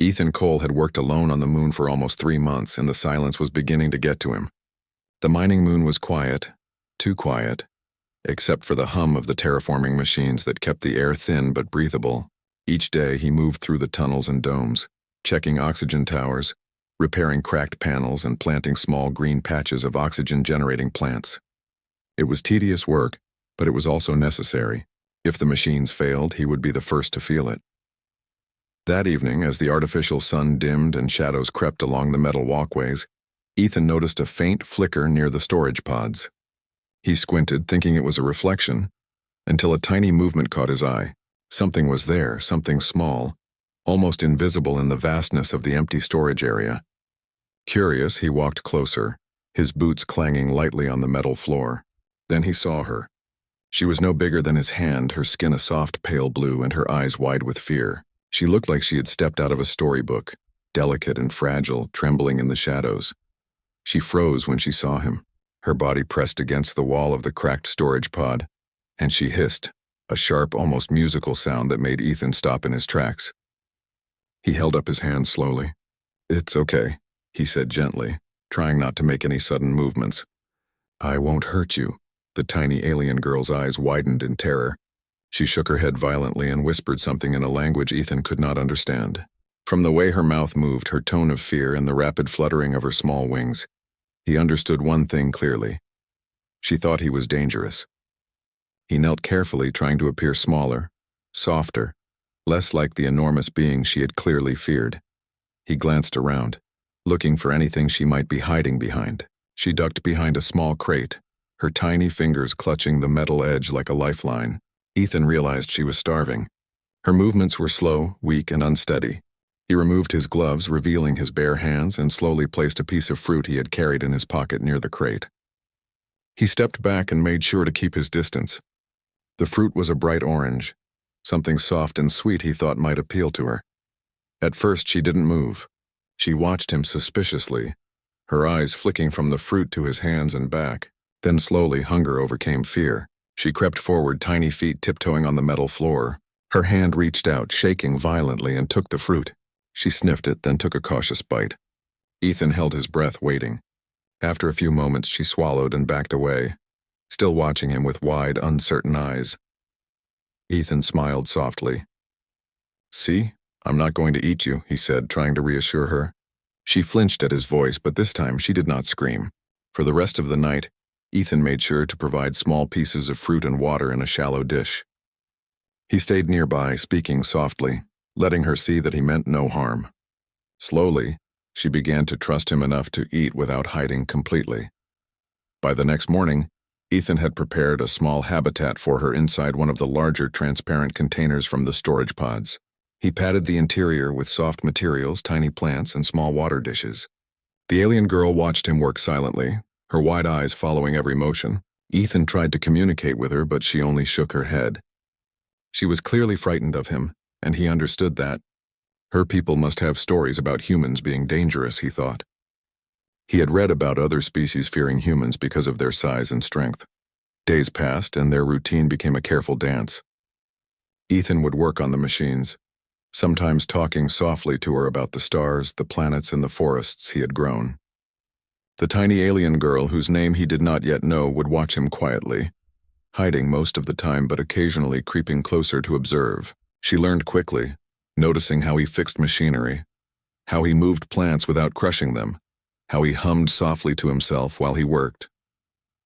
Ethan Cole had worked alone on the moon for almost 3 months, and the silence was beginning to get to him. The mining moon was quiet, too quiet, except for the hum of the terraforming machines that kept the air thin but breathable. Each day he moved through the tunnels and domes, checking oxygen towers, repairing cracked panels, and planting small green patches of oxygen-generating plants. It was tedious work, but it was also necessary. If the machines failed, he would be the first to feel it. That evening, as the artificial sun dimmed and shadows crept along the metal walkways, Ethan noticed a faint flicker near the storage pods. He squinted, thinking it was a reflection, until a tiny movement caught his eye. Something was there, something small, almost invisible in the vastness of the empty storage area. Curious, he walked closer, his boots clanging lightly on the metal floor. Then he saw her. She was no bigger than his hand, her skin a soft pale blue and her eyes wide with fear. She looked like she had stepped out of a storybook, delicate and fragile, trembling in the shadows. She froze when she saw him, her body pressed against the wall of the cracked storage pod, and she hissed, a sharp, almost musical sound that made Ethan stop in his tracks. He held up his hand slowly. "It's okay," he said gently, trying not to make any sudden movements. "I won't hurt you." The tiny alien girl's eyes widened in terror. She shook her head violently and whispered something in a language Ethan could not understand. From the way her mouth moved, her tone of fear, and the rapid fluttering of her small wings, he understood one thing clearly. She thought he was dangerous. He knelt carefully, trying to appear smaller, softer, less like the enormous being she had clearly feared. He glanced around, looking for anything she might be hiding behind. She ducked behind a small crate, her tiny fingers clutching the metal edge like a lifeline. Ethan realized she was starving. Her movements were slow, weak, and unsteady. He removed his gloves, revealing his bare hands, and slowly placed a piece of fruit he had carried in his pocket near the crate. He stepped back and made sure to keep his distance. The fruit was a bright orange, something soft and sweet he thought might appeal to her. At first, she didn't move. She watched him suspiciously, her eyes flicking from the fruit to his hands and back. Then slowly, hunger overcame fear. She crept forward, tiny feet tiptoeing on the metal floor. Her hand reached out, shaking violently, and took the fruit. She sniffed it, then took a cautious bite. Ethan held his breath, waiting. After a few moments, she swallowed and backed away, still watching him with wide, uncertain eyes. Ethan smiled softly. "See, I'm not going to eat you," he said, trying to reassure her. She flinched at his voice, but this time she did not scream. For the rest of the night, Ethan made sure to provide small pieces of fruit and water in a shallow dish. He stayed nearby, speaking softly, letting her see that he meant no harm. Slowly, she began to trust him enough to eat without hiding completely. By the next morning, Ethan had prepared a small habitat for her inside one of the larger transparent containers from the storage pods. He padded the interior with soft materials, tiny plants, and small water dishes. The alien girl watched him work silently, her wide eyes following every motion. Ethan tried to communicate with her, but she only shook her head. She was clearly frightened of him, and he understood that. Her people must have stories about humans being dangerous, he thought. He had read about other species fearing humans because of their size and strength. Days passed, and their routine became a careful dance. Ethan would work on the machines, sometimes talking softly to her about the stars, the planets, and the forests he had grown. The tiny alien girl, whose name he did not yet know, would watch him quietly, hiding most of the time but occasionally creeping closer to observe. She learned quickly, noticing how he fixed machinery, how he moved plants without crushing them, how he hummed softly to himself while he worked.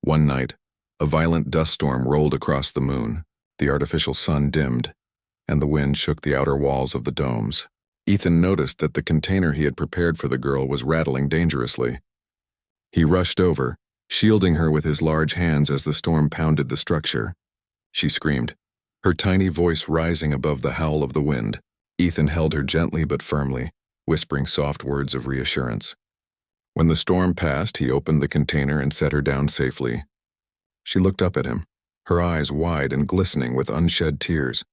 One night, a violent dust storm rolled across the moon, the artificial sun dimmed, and the wind shook the outer walls of the domes. Ethan noticed that the container he had prepared for the girl was rattling dangerously. He rushed over, shielding her with his large hands as the storm pounded the structure. She screamed, her tiny voice rising above the howl of the wind. Ethan held her gently but firmly, whispering soft words of reassurance. When the storm passed, he opened the container and set her down safely. She looked up at him, her eyes wide and glistening with unshed tears.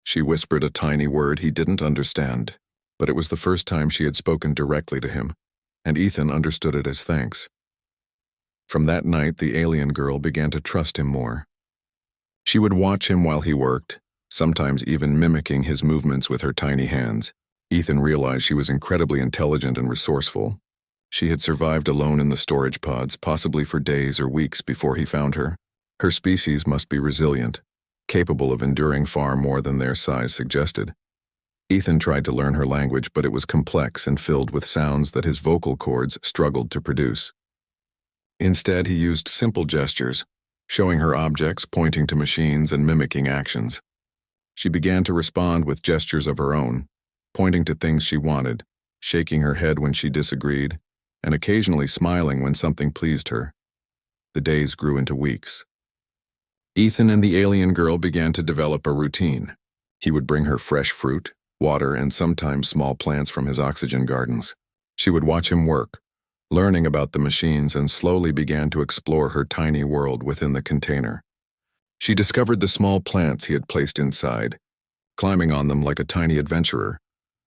She whispered a tiny word he didn't understand, but it was the first time she had spoken directly to him, and Ethan understood it as thanks. From that night, the alien girl began to trust him more. She would watch him while he worked, sometimes even mimicking his movements with her tiny hands. Ethan realized she was incredibly intelligent and resourceful. She had survived alone in the storage pods, possibly for days or weeks before he found her. Her species must be resilient, capable of enduring far more than their size suggested. Ethan tried to learn her language, but it was complex and filled with sounds that his vocal cords struggled to produce. Instead, he used simple gestures, showing her objects, pointing to machines, and mimicking actions. She began to respond with gestures of her own, pointing to things she wanted, shaking her head when she disagreed, and occasionally smiling when something pleased her. The days grew into weeks. Ethan and the alien girl began to develop a routine. He would bring her fresh fruit, water, and sometimes small plants from his oxygen gardens. She would watch him work, learning about the machines, and slowly began to explore her tiny world within the container. She discovered the small plants he had placed inside, climbing on them like a tiny adventurer,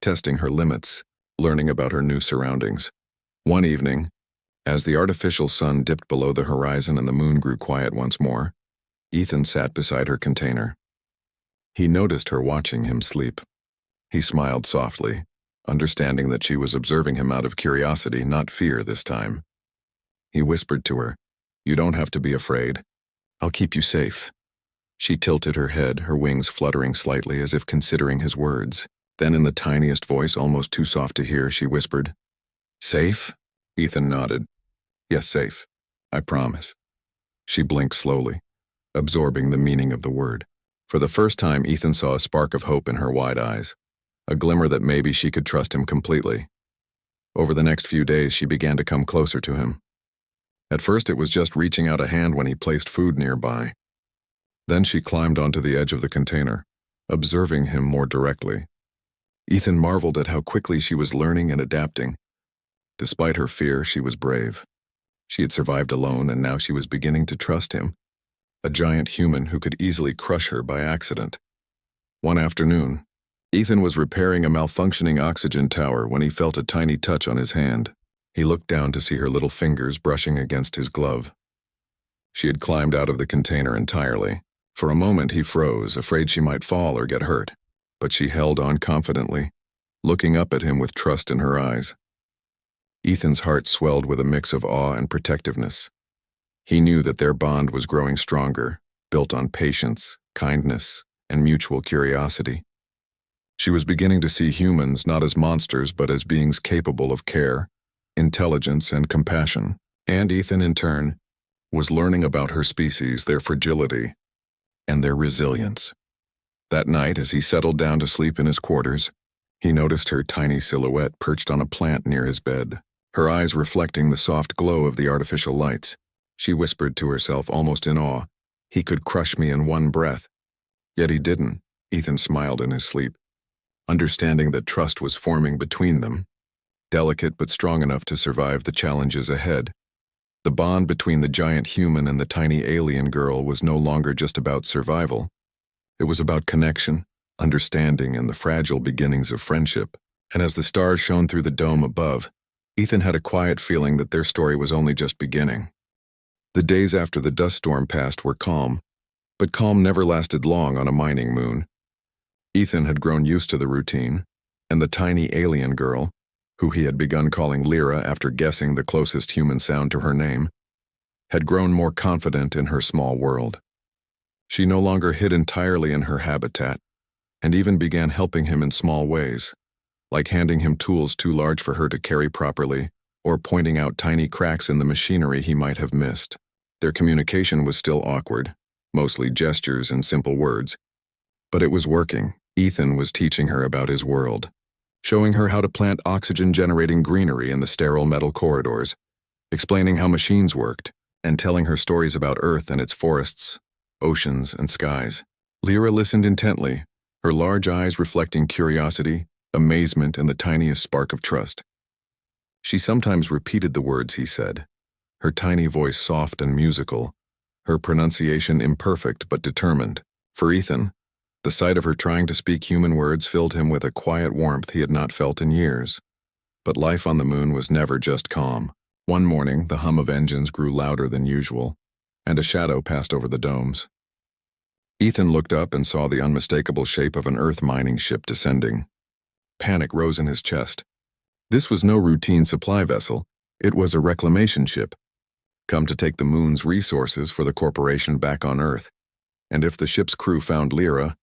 testing her limits, learning about her new surroundings. One evening, as the artificial sun dipped below the horizon and the moon grew quiet once more, Ethan sat beside her container. He noticed her watching him sleep. He smiled softly, understanding that she was observing him out of curiosity, not fear this time. He whispered to her, "You don't have to be afraid. I'll keep you safe." She tilted her head, her wings fluttering slightly as if considering his words. Then in the tiniest voice, almost too soft to hear, she whispered, "Safe?" Ethan nodded. "Yes, safe. I promise." She blinked slowly, absorbing the meaning of the word. For the first time, Ethan saw a spark of hope in her wide eyes, a glimmer that maybe she could trust him completely. Over the next few days, she began to come closer to him. At first, it was just reaching out a hand when he placed food nearby. Then she climbed onto the edge of the container, observing him more directly. Ethan marveled at how quickly she was learning and adapting. Despite her fear, she was brave. She had survived alone, and now she was beginning to trust him, a giant human who could easily crush her by accident. One afternoon, Ethan was repairing a malfunctioning oxygen tower when he felt a tiny touch on his hand. He looked down to see her little fingers brushing against his glove. She had climbed out of the container entirely. For a moment he froze, afraid she might fall or get hurt, but she held on confidently, looking up at him with trust in her eyes. Ethan's heart swelled with a mix of awe and protectiveness. He knew that their bond was growing stronger, built on patience, kindness, and mutual curiosity. She was beginning to see humans not as monsters but as beings capable of care, intelligence, and compassion. And Ethan, in turn, was learning about her species, their fragility, and their resilience. That night, as he settled down to sleep in his quarters, he noticed her tiny silhouette perched on a plant near his bed, her eyes reflecting the soft glow of the artificial lights. She whispered to herself, almost in awe, "He could crush me in one breath." Yet he didn't. Ethan smiled in his sleep, understanding that trust was forming between them, delicate but strong enough to survive the challenges ahead. The bond between the giant human and the tiny alien girl was no longer just about survival. It was about connection, understanding, and the fragile beginnings of friendship. And as the stars shone through the dome above, Ethan had a quiet feeling that their story was only just beginning. The days after the dust storm passed were calm, but calm never lasted long on a mining moon. Ethan had grown used to the routine, and the tiny alien girl, who he had begun calling Lyra after guessing the closest human sound to her name, had grown more confident in her small world. She no longer hid entirely in her habitat, and even began helping him in small ways, like handing him tools too large for her to carry properly, or pointing out tiny cracks in the machinery he might have missed. Their communication was still awkward, mostly gestures and simple words, but it was working. Ethan was teaching her about his world, showing her how to plant oxygen-generating greenery in the sterile metal corridors, explaining how machines worked, and telling her stories about Earth and its forests, oceans, and skies. Lyra listened intently, her large eyes reflecting curiosity, amazement, and the tiniest spark of trust. She sometimes repeated the words he said, her tiny voice soft and musical, her pronunciation imperfect but determined. For Ethan, the sight of her trying to speak human words filled him with a quiet warmth he had not felt in years. But life on the moon was never just calm. One morning, the hum of engines grew louder than usual, and a shadow passed over the domes. Ethan looked up and saw the unmistakable shape of an Earth mining ship descending. Panic rose in his chest. This was no routine supply vessel. It was a reclamation ship, come to take the moon's resources for the corporation back on Earth. And if the ship's crew found Lyra,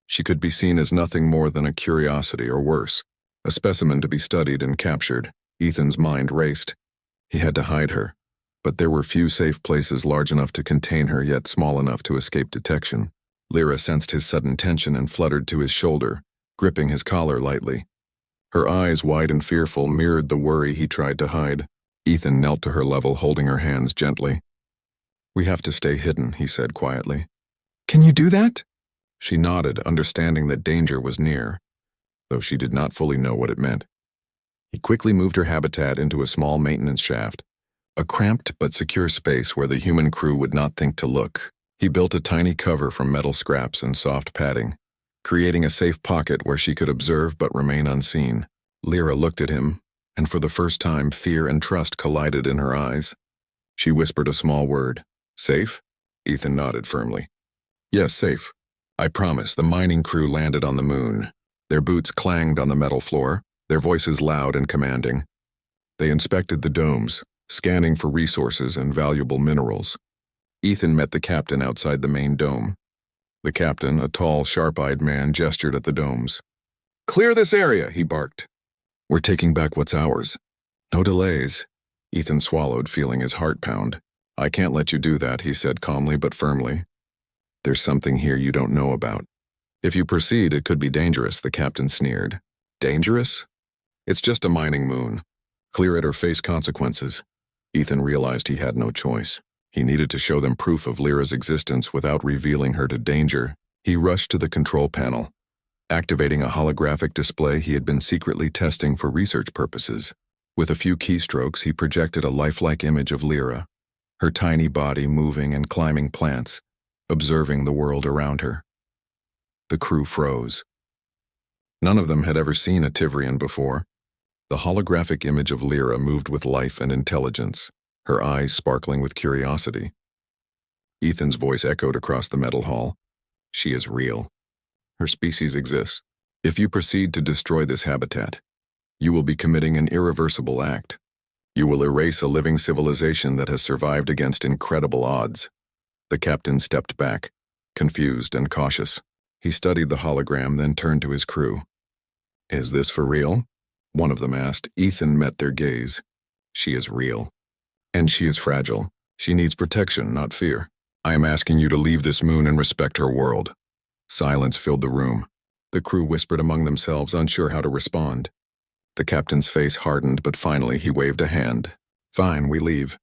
she could be seen as nothing more than a curiosity or worse, a specimen to be studied and captured. Ethan's mind raced. He had to hide her, but there were few safe places large enough to contain her yet small enough to escape detection. Lyra sensed his sudden tension and fluttered to his shoulder, gripping his collar lightly. Her eyes, wide and fearful, mirrored the worry he tried to hide. Ethan knelt to her level, holding her hands gently. "We have to stay hidden," he said quietly. "Can you do that?" She nodded, understanding that danger was near, though she did not fully know what it meant. He quickly moved her habitat into a small maintenance shaft, a cramped but secure space where the human crew would not think to look. He built a tiny cover from metal scraps and soft padding, creating a safe pocket where she could observe but remain unseen. Lyra looked at him, and for the first time fear and trust collided in her eyes. She whispered a small word. "Safe?" Ethan nodded firmly. "Yes, safe. I promise." The mining crew landed on the moon. Their boots clanged on the metal floor, their voices loud and commanding. They inspected the domes, scanning for resources and valuable minerals. Ethan met the captain outside the main dome. The captain, a tall, sharp-eyed man, gestured at the domes. "Clear this area," he barked. "We're taking back what's ours. No delays." Ethan swallowed, feeling his heart pound. "I can't let you do that," he said calmly but firmly. "There's something here you don't know about. If you proceed, it could be dangerous," the captain sneered. "Dangerous? It's just a mining moon. Clear it or face consequences." Ethan realized he had no choice. He needed to show them proof of Lyra's existence without revealing her to danger. He rushed to the control panel, activating a holographic display he had been secretly testing for research purposes. With a few keystrokes, he projected a lifelike image of Lyra, her tiny body moving and climbing plants, observing the world around her. The crew froze. None of them had ever seen a Tivrian before. The holographic image of Lyra moved with life and intelligence, her eyes sparkling with curiosity. Ethan's voice echoed across the metal hall. "She is real. Her species exists. If you proceed to destroy this habitat, you will be committing an irreversible act. You will erase a living civilization that has survived against incredible odds." The captain stepped back, confused and cautious. He studied the hologram, then turned to his crew. "Is this for real?" one of them asked. Ethan met their gaze. "She is real. And she is fragile. She needs protection, not fear. I am asking you to leave this moon and respect her world." Silence filled the room. The crew whispered among themselves, unsure how to respond. The captain's face hardened, but finally he waved a hand. "Fine, we leave.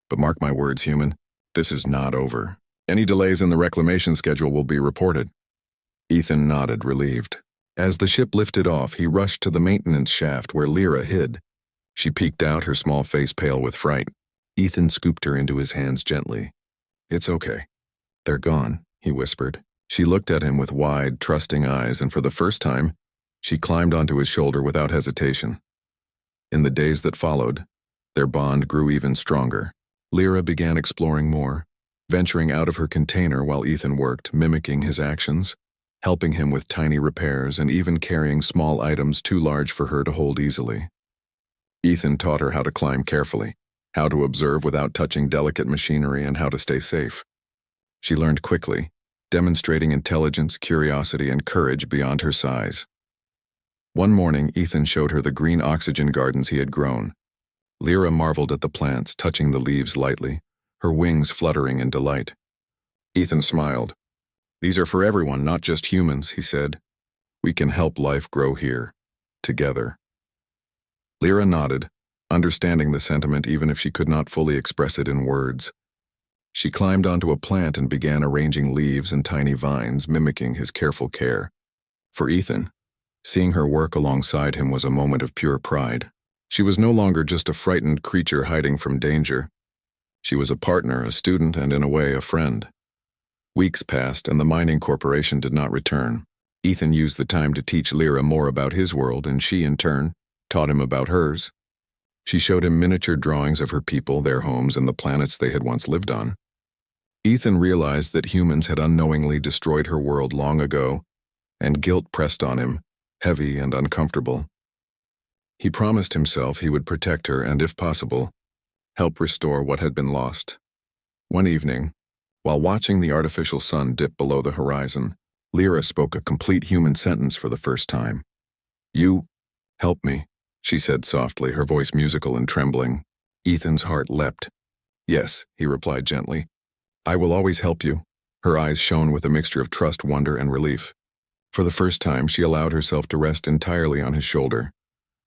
But mark my words, human, this is not over. Any delays in the reclamation schedule will be reported." Ethan nodded, relieved. As the ship lifted off, he rushed to the maintenance shaft where Lyra hid. She peeked out, her small face pale with fright. Ethan scooped her into his hands gently. "It's okay. They're gone," he whispered. She looked at him with wide, trusting eyes, and for the first time, she climbed onto his shoulder without hesitation. In the days that followed, their bond grew even stronger. Lyra began exploring more, venturing out of her container while Ethan worked, mimicking his actions, helping him with tiny repairs and even carrying small items too large for her to hold easily. Ethan taught her how to climb carefully, how to observe without touching delicate machinery, and how to stay safe. She learned quickly, demonstrating intelligence, curiosity, and courage beyond her size. One morning, Ethan showed her the green oxygen gardens he had grown. Lyra marveled at the plants, touching the leaves lightly, her wings fluttering in delight. Ethan smiled. "These are for everyone, not just humans," he said. "We can help life grow here, together." Lyra nodded, understanding the sentiment even if she could not fully express it in words. She climbed onto a plant and began arranging leaves and tiny vines, mimicking his careful care. For Ethan, seeing her work alongside him was a moment of pure pride. She was no longer just a frightened creature hiding from danger. She was a partner, a student, and in a way, a friend. Weeks passed, and the mining corporation did not return. Ethan used the time to teach Lyra more about his world, and she, in turn, taught him about hers. She showed him miniature drawings of her people, their homes, and the planets they had once lived on. Ethan realized that humans had unknowingly destroyed her world long ago, and guilt pressed on him, heavy and uncomfortable. He promised himself he would protect her and, if possible, help restore what had been lost. One evening, while watching the artificial sun dip below the horizon, Lyra spoke a complete human sentence for the first time. "You help me," she said softly, her voice musical and trembling. Ethan's heart leapt. "Yes," he replied gently. "I will always help you." Her eyes shone with a mixture of trust, wonder, and relief. For the first time, she allowed herself to rest entirely on his shoulder.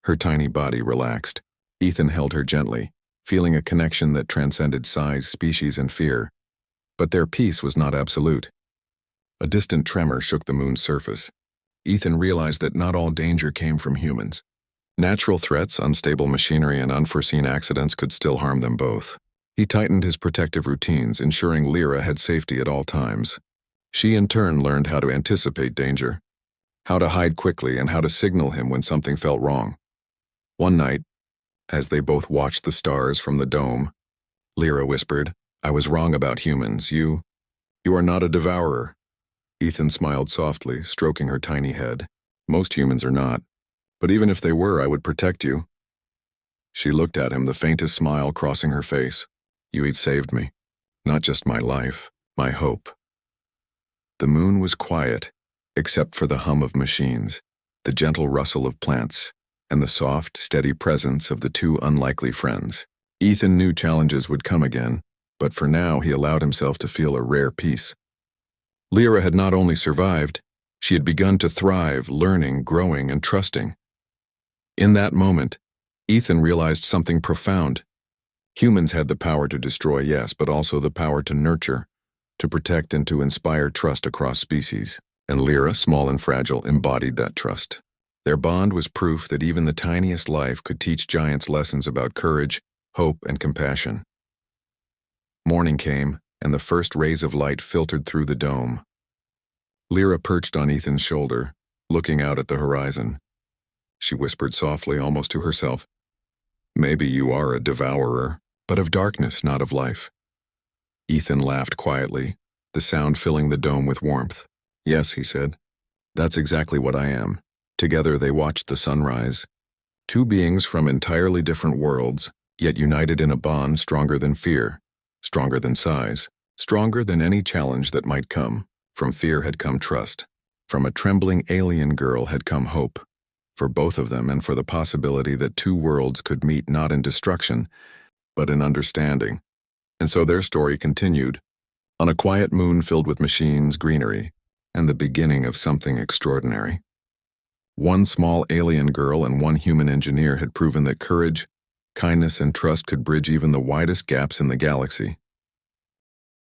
Her tiny body relaxed. Ethan held her gently, feeling a connection that transcended size, species, and fear. But their peace was not absolute. A distant tremor shook the moon's surface. Ethan realized that not all danger came from humans. Natural threats, unstable machinery, and unforeseen accidents could still harm them both. He tightened his protective routines, ensuring Lyra had safety at all times. She in turn learned how to anticipate danger, how to hide quickly, and how to signal him when something felt wrong. One night, as they both watched the stars from the dome, Lyra whispered, "I was wrong about humans. You are not a devourer." Ethan smiled softly, stroking her tiny head. "Most humans are not. But even if they were, I would protect you." She looked at him, the faintest smile crossing her face. "You had saved me. Not just my life, my hope." The moon was quiet, except for the hum of machines, the gentle rustle of plants, and the soft, steady presence of the two unlikely friends. Ethan knew challenges would come again, but for now he allowed himself to feel a rare peace. Lyra had not only survived, she had begun to thrive, learning, growing, and trusting. In that moment, Ethan realized something profound. Humans had the power to destroy, yes, but also the power to nurture, to protect, and to inspire trust across species. And Lyra, small and fragile, embodied that trust. Their bond was proof that even the tiniest life could teach giants lessons about courage, hope, and compassion. Morning came, and the first rays of light filtered through the dome. Lyra perched on Ethan's shoulder, looking out at the horizon. She whispered softly, almost to herself, "Maybe you are a devourer, but of darkness, not of life." Ethan laughed quietly, the sound filling the dome with warmth. "Yes," he said, "that's exactly what I am." Together they watched the sunrise. Two beings from entirely different worlds, yet united in a bond stronger than fear, stronger than size, stronger than any challenge that might come. From fear had come trust. From a trembling alien girl had come hope. For both of them, and for the possibility that two worlds could meet not in destruction, but in understanding. And so their story continued, on a quiet moon filled with machines, greenery, and the beginning of something extraordinary. One small alien girl and one human engineer had proven that courage, kindness, and trust could bridge even the widest gaps in the galaxy.